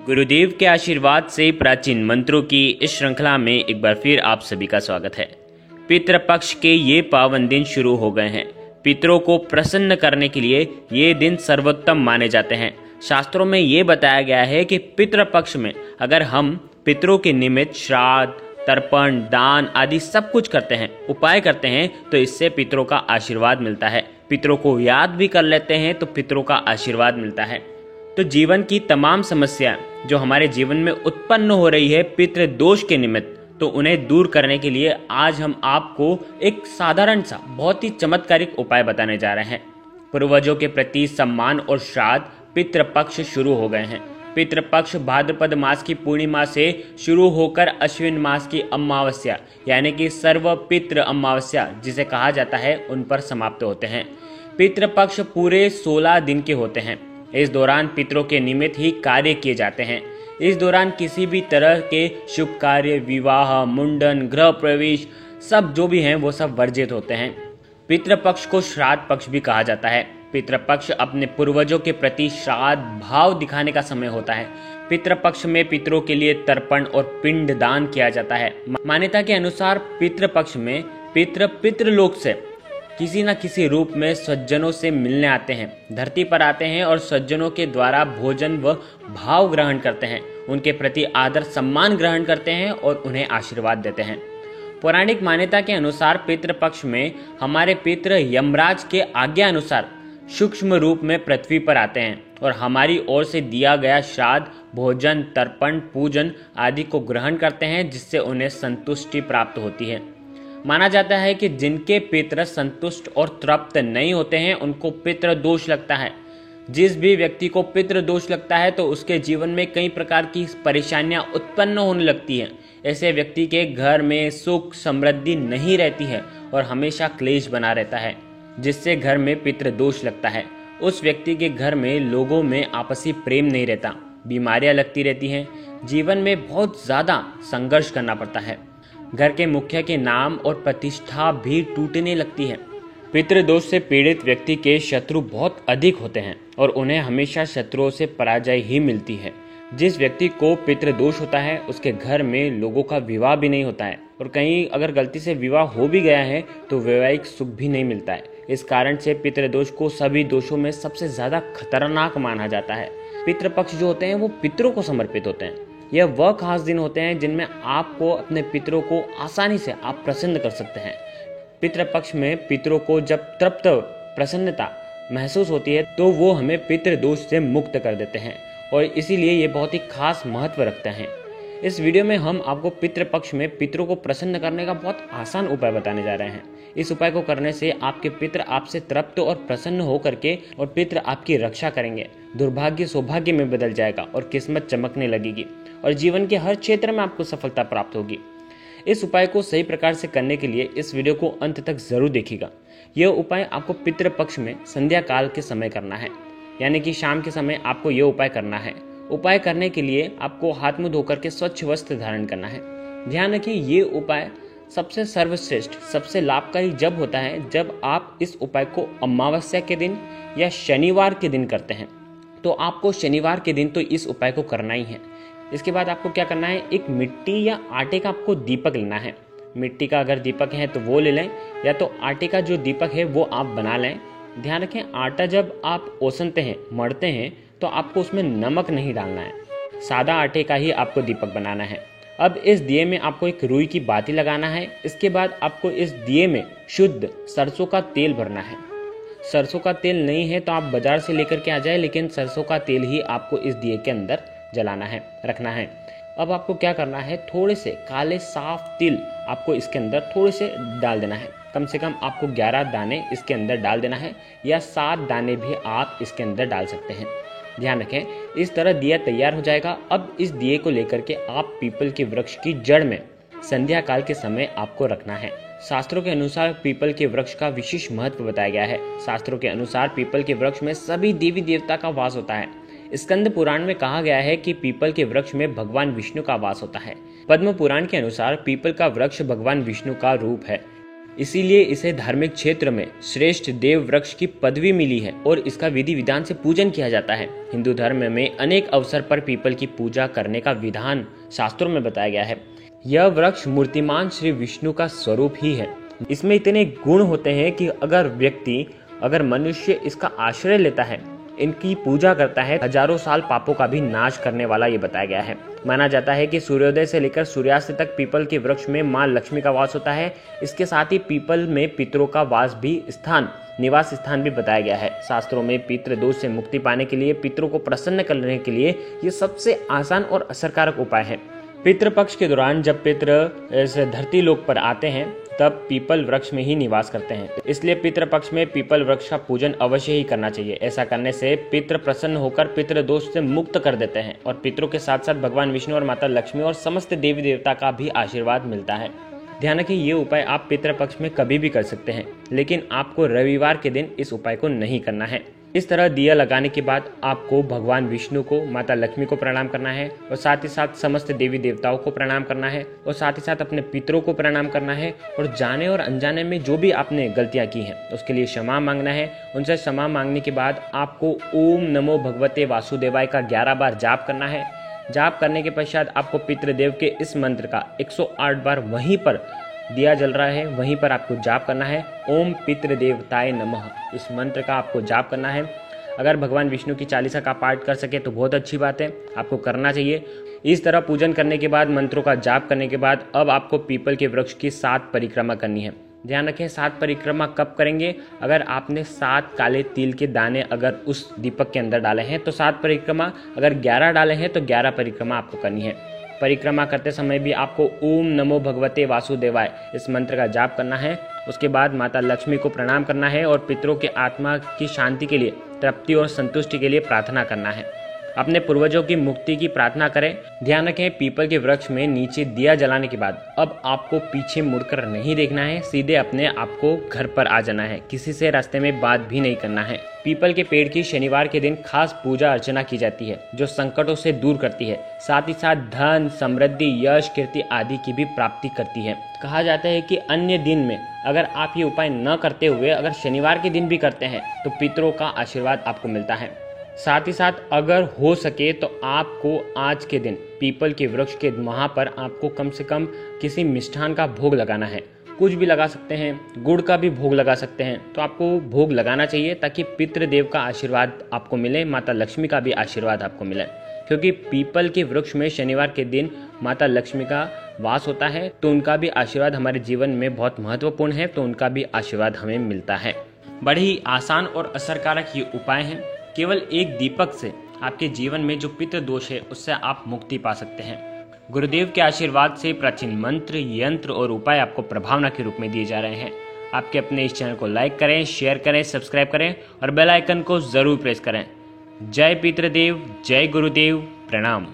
गुरुदेव के आशीर्वाद से प्राचीन मंत्रों की इस श्रृंखला में एक बार फिर आप सभी का स्वागत है। पितृपक्ष के ये पावन दिन शुरू हो गए हैं। पितरों को प्रसन्न करने के लिए ये दिन सर्वोत्तम माने जाते हैं। शास्त्रों में ये बताया गया है कि पितृपक्ष में अगर हम पितरों के निमित्त श्राद्ध, तर्पण, दान आदि सब कुछ करते हैं, उपाय करते हैं, तो इससे पितरों का आशीर्वाद मिलता है। पितरों को याद भी कर लेते हैं तो पितरों का आशीर्वाद मिलता है। तो जीवन की तमाम समस्या जो हमारे जीवन में उत्पन्न हो रही है पितृ दोष के निमित्त, तो उन्हें दूर करने के लिए आज हम आपको एक साधारण सा बहुत ही चमत्कारिक उपाय बताने जा रहे हैं। पूर्वजों के प्रति सम्मान और श्राद्ध पितृपक्ष शुरू हो गए हैं। पितृपक्ष भाद्रपद मास की पूर्णिमा से शुरू होकर अश्विन मास की अमावस्या यानी कि सर्व पितृ अमावस्या जिसे कहा जाता है उन पर समाप्त होते हैं। पितृपक्ष पूरे 16 दिन के होते हैं। इस दौरान पितरों के निमित्त ही कार्य किए जाते हैं। इस दौरान किसी भी तरह के शुभ कार्य, विवाह, मुंडन, गृह प्रवेश सब जो भी हैं वो सब वर्जित होते हैं। पितृपक्ष को श्राद्ध पक्ष भी कहा जाता है। पितृपक्ष अपने पूर्वजों के प्रति श्राद्ध भाव दिखाने का समय होता है। पितृपक्ष में पितरों के लिए तर्पण और पिंड दान किया जाता है। मान्यता के अनुसार पितृपक्ष में पितृलोक से किसी न किसी रूप में सज्जनों से मिलने आते हैं, धरती पर आते हैं और सज्जनों के द्वारा भोजन व भाव ग्रहण करते हैं, उनके प्रति आदर सम्मान ग्रहण करते हैं और उन्हें आशीर्वाद देते हैं। पौराणिक मान्यता के अनुसार पितृपक्ष में हमारे पितृ यमराज के आज्ञा अनुसार सूक्ष्म रूप में पृथ्वी पर आते हैं और हमारी ओर से दिया गया श्राद्ध, भोजन, तर्पण, पूजन आदि को ग्रहण करते हैं, जिससे उन्हें संतुष्टि प्राप्त होती है। माना जाता है कि जिनके पितृ संतुष्ट और तृप्त नहीं होते हैं उनको पितृ दोष लगता है। जिस भी व्यक्ति को पितृ दोष लगता है तो उसके जीवन में कई प्रकार की परेशानियां उत्पन्न होने लगती हैं। ऐसे व्यक्ति के घर में सुख समृद्धि नहीं रहती है और हमेशा क्लेश बना रहता है, जिससे घर में पितृ दोष लगता है। उस व्यक्ति के घर में लोगों में आपसी प्रेम नहीं रहता, बीमारियां लगती रहती हैं, जीवन में बहुत ज़्यादा संघर्ष करना पड़ता है। घर के मुखिया के नाम और प्रतिष्ठा भी टूटने लगती है। पितृदोष से पीड़ित व्यक्ति के शत्रु बहुत अधिक होते हैं और उन्हें हमेशा शत्रुओं से पराजय ही मिलती है। जिस व्यक्ति को पितृदोष होता है उसके घर में लोगों का विवाह भी नहीं होता है और कहीं अगर गलती से विवाह हो भी गया है तो वैवाहिक सुख भी नहीं मिलता है। इस कारण से पितृदोष को सभी दोषों में सबसे ज्यादा खतरनाक माना जाता है। पितृपक्ष जो होते हैं वो पितरों को समर्पित होते हैं। यह वह खास दिन होते हैं जिनमें आपको अपने पितरों को आसानी से आप प्रसन्न कर सकते हैं। पितृपक्ष में पितरों को जब तृप्त प्रसन्नता महसूस होती है तो वो हमें पितृदोष से मुक्त कर देते हैं और इसीलिए ये बहुत ही खास महत्व रखते हैं। इस वीडियो में हम आपको पितृपक्ष में पितरों को प्रसन्न करने का बहुत आसान उपाय बताने जा रहे हैं। इस उपाय को करने से आपके पितृ आपसे तृप्त और प्रसन्न होकर के और पितृ आपकी रक्षा करेंगे। दुर्भाग्य सौभाग्य में बदल जाएगा और किस्मत चमकने लगेगी और जीवन के हर क्षेत्र में आपको सफलता प्राप्त होगी। इस उपाय को सही प्रकार से करने के लिए इस वीडियो को अंत तक जरूर देखिएगा। यह उपाय आपको पितृपक्ष में संध्या काल के समय करना है, यानी कि शाम के समय आपको यह उपाय करना है। उपाय करने के लिए आपको हाथ मुंह धोकर के स्वच्छ वस्त्र धारण करना है। ध्यान रखें, ये उपाय सबसे सर्वश्रेष्ठ, सबसे लाभकारी जब होता है जब आप इस उपाय को अमावस्या के दिन या शनिवार के दिन करते हैं। तो आपको शनिवार के दिन तो इस उपाय को करना ही है। इसके बाद आपको क्या करना है, एक मिट्टी या आटे का आपको दीपक लेना है। मिट्टी का अगर दीपक है तो वो ले लें, या तो आटे का जो दीपक है वो आप बना लें। ध्यान रखें, आटा जब आप ओसनते हैं, मढ़ते हैं, तो आपको उसमें नमक नहीं डालना है। सादा आटे का ही आपको दीपक बनाना है। अब इस दिए में आपको एक रुई की बाती लगाना है। इसके बाद आपको इस दिए में शुद्ध सरसों का तेल भरना है। सरसों का तेल नहीं है तो आप बाजार से लेकर के आ जाए, लेकिन सरसों का तेल ही आपको इस दिए के अंदर जलाना है, रखना है। अब आपको क्या करना है, थोड़े से काले साफ तिल आपको इसके अंदर थोड़े से डाल देना है। कम से कम आपको 11 दाने इसके अंदर डाल देना है, या 7 दाने भी आप इसके अंदर डाल सकते हैं। ध्यान रखें, इस तरह दिया तैयार हो जाएगा। अब इस दिए को लेकर के आप पीपल के वृक्ष की जड़ में संध्या काल के समय आपको रखना है। शास्त्रों के अनुसार पीपल के वृक्ष का विशेष महत्व बताया गया है। शास्त्रों के अनुसार पीपल के वृक्ष में सभी देवी देवता का वास होता है। स्कंद पुराण में कहा गया है कि पीपल के वृक्ष में भगवान विष्णु का वास होता है। पद्म पुराण के अनुसार पीपल का वृक्ष भगवान विष्णु का रूप है। इसीलिए इसे धार्मिक क्षेत्र में श्रेष्ठ देव वृक्ष की पदवी मिली है और इसका विधि विधान से पूजन किया जाता है। हिंदू धर्म में अनेक अवसर पर पीपल की पूजा करने का विधान शास्त्रों में बताया गया है। यह वृक्ष मूर्तिमान श्री विष्णु का स्वरूप ही है। इसमें इतने गुण होते हैं कि अगर मनुष्य इसका आश्रय लेता है, इनकी पूजा करता है, हजारों साल पापों का भी नाश करने वाला ये बताया गया है। माना जाता है कि सूर्योदय से लेकर सूर्यास्त तक पीपल के वृक्ष में मां लक्ष्मी का वास होता है। इसके साथ ही पीपल में पितरों का निवास स्थान भी बताया गया है। शास्त्रों में पितृ दोष से मुक्ति पाने के लिए, पितरों को प्रसन्न करने के लिए ये सबसे आसान और असरकारक उपाय है। पितृपक्ष के दौरान जब पितृ इस धरती लोक पर आते हैं तब पीपल वृक्ष में ही निवास करते हैं। इसलिए पितृपक्ष में पीपल वृक्ष का पूजन अवश्य ही करना चाहिए। ऐसा करने से पितृ प्रसन्न होकर पितृ दोष से मुक्त कर देते हैं और पितरों के साथ साथ भगवान विष्णु और माता लक्ष्मी और समस्त देवी देवता का भी आशीर्वाद मिलता है। ध्यान रखें, ये उपाय आप पितृपक्ष में कभी भी कर सकते हैं, लेकिन आपको रविवार के दिन इस उपाय को नहीं करना है। इस तरह दिया लगाने के बाद आपको भगवान विष्णु को, माता लक्ष्मी को प्रणाम करना है और साथ ही साथ समस्त देवी देवताओं को प्रणाम करना है और साथ ही साथ अपने पितरों को प्रणाम करना है और जाने और अनजाने में जो भी आपने गलतियां की हैं उसके लिए क्षमा मांगना है। उनसे क्षमा मांगने के बाद आपको ओम नमो भगवते वासुदेवाय का 11 बार जाप करना है। जाप करने के पश्चात आपको पितृदेव के इस मंत्र का 108 बार वहीं पर दिया जल रहा है, वहीं पर आपको जाप करना है। ओम पितृदेवताय नमः, इस मंत्र का आपको जाप करना है। अगर भगवान विष्णु की चालीसा का पाठ कर सके तो बहुत अच्छी बात है, आपको करना चाहिए। इस तरह पूजन करने के बाद, मंत्रों का जाप करने के बाद अब आपको पीपल के वृक्ष की 7 परिक्रमा करनी है। ध्यान रखें, 7 परिक्रमा कब करेंगे? अगर आपने 7 काले तिल के दाने अगर उस दीपक के अंदर डाले हैं तो 7 परिक्रमा, अगर 11 डाले हैं तो 11 परिक्रमा आपको करनी है। परिक्रमा करते समय भी आपको ओम नमो भगवते वासुदेवाय इस मंत्र का जाप करना है। उसके बाद माता लक्ष्मी को प्रणाम करना है और पितरों के आत्मा की शांति के लिए, तृप्ति और संतुष्टि के लिए प्रार्थना करना है। अपने पूर्वजों की मुक्ति की प्रार्थना करें। ध्यान रखें, पीपल के वृक्ष में नीचे दिया जलाने के बाद अब आपको पीछे मुड़कर नहीं देखना है, सीधे अपने आप को घर पर आ जाना है। किसी से रास्ते में बात भी नहीं करना है। पीपल के पेड़ की शनिवार के दिन खास पूजा अर्चना की जाती है जो संकटों से दूर करती है, साथ ही साथ धन, समृद्धि, यश, कीर्ति आदि की भी प्राप्ति करती है। कहा जाता है कि अन्य दिन में अगर आप ये उपाय न करते हुए अगर शनिवार के दिन भी करते हैं तो पितरों का आशीर्वाद आपको मिलता है। साथ ही साथ अगर हो सके तो आपको आज के दिन पीपल के वृक्ष के वहाँ पर आपको कम से कम किसी मिष्ठान का भोग लगाना है। कुछ भी लगा सकते हैं, गुड़ का भी भोग लगा सकते हैं, तो आपको भोग लगाना चाहिए ताकि पितृदेव का आशीर्वाद आपको मिले, माता लक्ष्मी का भी आशीर्वाद आपको मिले। क्योंकि पीपल के वृक्ष में शनिवार के दिन माता लक्ष्मी का वास होता है, तो उनका भी आशीर्वाद हमारे जीवन में बहुत महत्वपूर्ण है, तो उनका भी आशीर्वाद हमें मिलता है। बड़े ही आसान और असरकारक ये उपाय हैं। केवल एक दीपक से आपके जीवन में जो पितृ दोष है उससे आप मुक्ति पा सकते हैं। गुरुदेव के आशीर्वाद से प्राचीन मंत्र, यंत्र और उपाय आपको प्रभावना के रूप में दिए जा रहे हैं। आपके अपने इस चैनल को लाइक करें, शेयर करें, सब्सक्राइब करें और बेल आइकन को जरूर प्रेस करें। जय पितृदेव, जय गुरुदेव, प्रणाम।